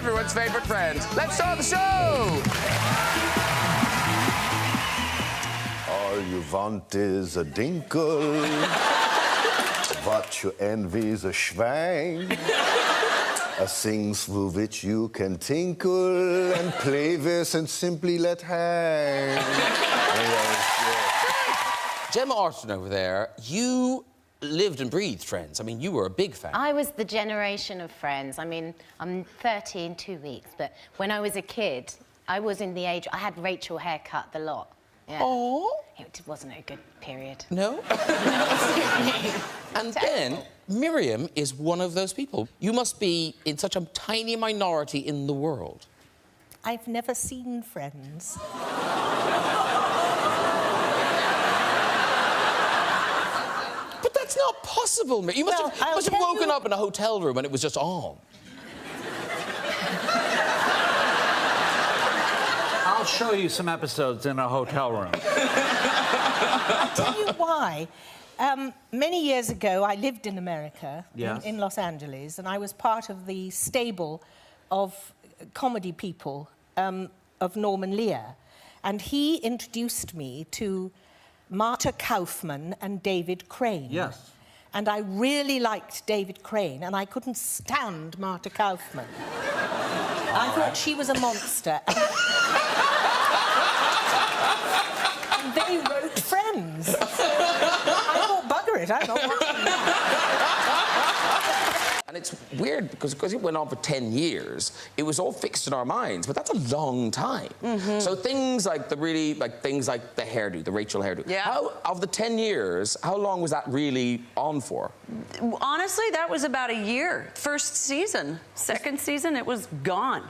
everyone's favourite friend. Let's start the show! All you want is a dinkel. What you envy's a schwein. A things with which you can tinkle and play with and simply let hang. Gemma Orton over there, you lived and breathed Friends. I mean, you were a big fan. I was the generation of Friends. I mean, I'm 30 in 2 weeks, but when I was a kid, I was in the age... I had Rachel haircut the lot. Yeah. Oh. It wasn't a good period. No? And then, Miriam is one of those people. You must be in such a tiny minority in the world. I've never seen Friends. But that's not possible, Miriam. You must have woken up in a hotel room and it was just on. I'll show you some episodes in a hotel room. I'll tell you why. Many years ago, I lived in America, Yes. in Los Angeles, and I was part of the stable of comedy people of Norman Lear. And he introduced me to Marta Kaufman and David Crane. Yes. And I really liked David Crane, and I couldn't stand Marta Kaufman. I thought she was a monster. And they wrote Friends. I thought, bugger it, I'm not watching that. And it's weird because it went on for 10 years, it was all fixed in our minds, but that's a long time. So things like the hairdo, the Rachel hairdo. Yeah. Of the 10 years, how long was that really on for? Honestly, that was about a year. First season. Second season, it was gone.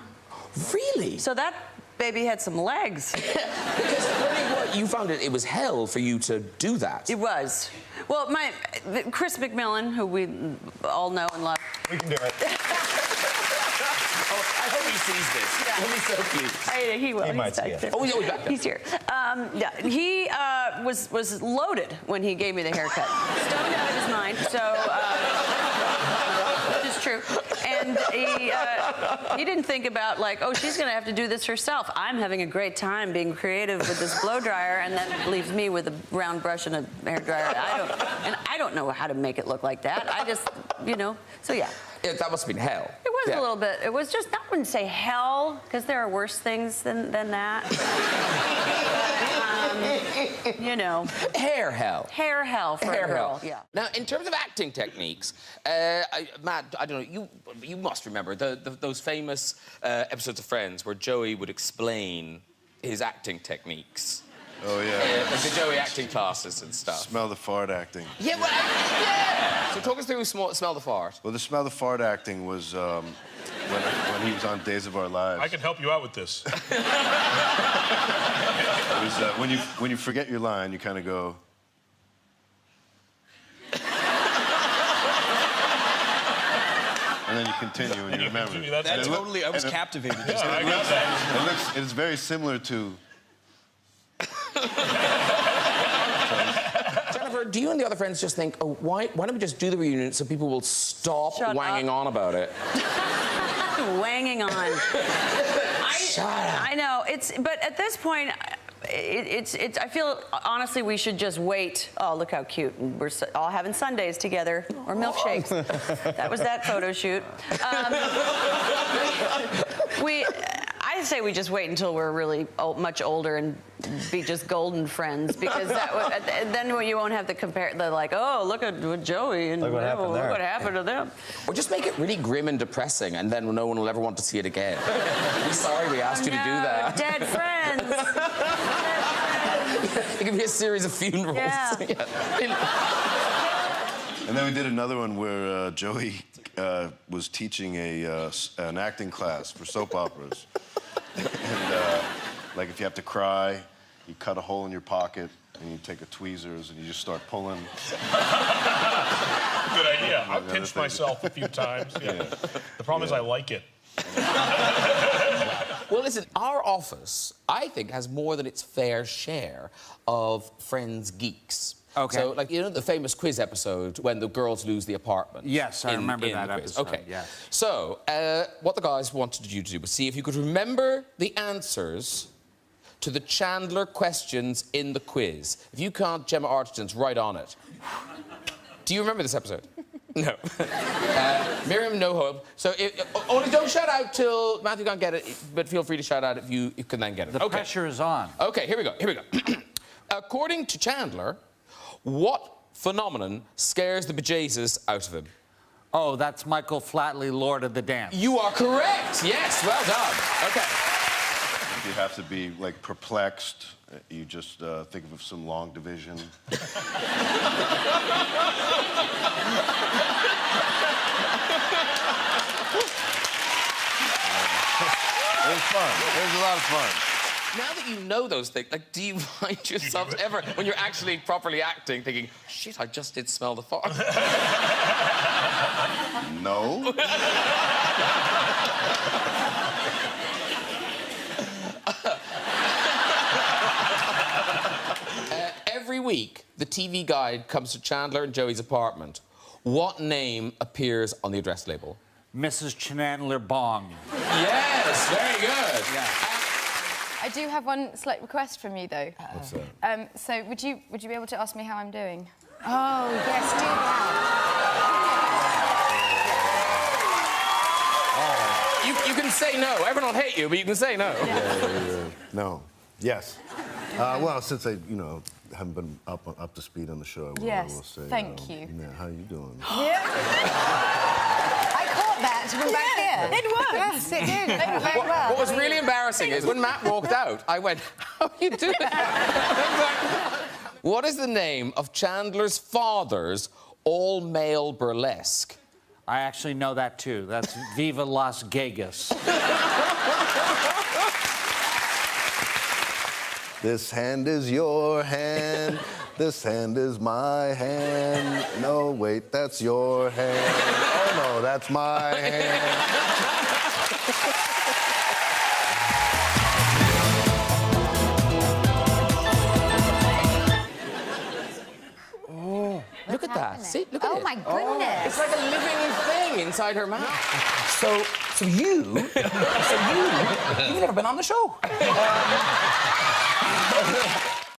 Really? So that baby had some legs. Because you found it was hell for you to do that. It was. Well, Chris McMillan, who we all know and love. We can do it. Oh, I hope he sees this. Yeah. He'll be so cute. He will. He might see it. Oh, he's back there. He's here. Yeah, he was loaded when he gave me the haircut. Stoned out of his mind, so... which is true. And he didn't think about, like, oh, she's going to have to do this herself. I'm having a great time being creative with this blow dryer, and then leaves me with a round brush and a hair dryer. I don't know how to make it look like that. I just, so yeah. That must have been hell. It was a little bit. It was just, I wouldn't say hell, because there are worse things than that. Hair hell. Hair hell for a girl. Yeah. Now, in terms of acting techniques, Matt, I don't know, you must remember those famous episodes of Friends where Joey would explain his acting techniques. Oh, yeah. Like the Joey acting classes and stuff. Smell the fart acting. Yeah, well, yeah! So talk us through Smell the Fart. Well, the smell the fart acting was when he was on Days of Our Lives. I can help you out with this. It was when you forget your line, you kind of go... And then you continue and you remember. That totally, I was captivated. Yeah, I got that. It's very similar to... Jennifer, do you and the other friends just think, oh, why don't we just do the reunion so people will stop wanging on about it? Wanging on. Shut up. I know. But at this point, I feel, honestly, we should just wait. Oh, look how cute. We're all having Sundays together, or milkshakes. That was that photo shoot. I say we just wait until we're really much older and be just golden friends, because then you won't have the like, oh, look at Joey and look what happened to them. Or just make it really grim and depressing, and then no one will ever want to see it again. We're sorry we asked you to do that. Dead friends. It could be a series of funerals. Yeah. And then we did another one where Joey was teaching an acting class for soap operas. And, like, if you have to cry, you cut a hole in your pocket, and you take a tweezers, and you just start pulling. Good idea. I've pinched myself a few times. Yeah. The problem is I like it. Well, listen, our office, I think, has more than its fair share of Friends geeks. Okay. So, like, you know the famous quiz episode when the girls lose the apartment? Yes, I remember in that the quiz. episode, Okay. yes. So, what the guys wanted you to do was see if you could remember the answers to the Chandler questions in the quiz. If you can't, Gemma Arterton's right on it. Do you remember this episode? No. Miriam, no hope. So, only don't shout out till Matthew can't get it, but feel free to shout out if you can then get it. The pressure is on. Okay, here we go. According to Chandler, what phenomenon scares the bejesus out of him? Oh, that's Michael Flatley, Lord of the Dance. You are correct. Yes, well done. Okay. You have to be, like, perplexed. You just think of some long division. It was fun. It was a lot of fun. Now that you know those things, like, do you find yourself ever, when you're actually properly acting, thinking, shit, I just did smell the fart? No. Every week, the TV guide comes to Chandler and Joey's apartment. What name appears on the address label? Mrs. Chandler Bong. Yes, very good. Yeah. I do have one slight request from you, though. What's that? So, would you be able to ask me how I'm doing? Oh, yes, do that. You can say no. Everyone will hate you, but you can say no. No. Yes. Well, since I, haven't been up to speed on the show, I Yes, will say. thank you. Yeah, how you doing? Yeah. I caught that from back here. It worked. Yes, it did. Very well. What was really embarrassing is when Matt walked out, I went, how are you doing? What is the name of Chandler's father's all-male burlesque? I actually know that, too. That's Viva Las Vegas. This hand is your hand. This hand is my hand. No, wait, that's your hand. Oh, no, that's my hand. Look at that. See, look at it. Oh, my goodness. It's like a living thing inside her mouth. So you've never been on the show.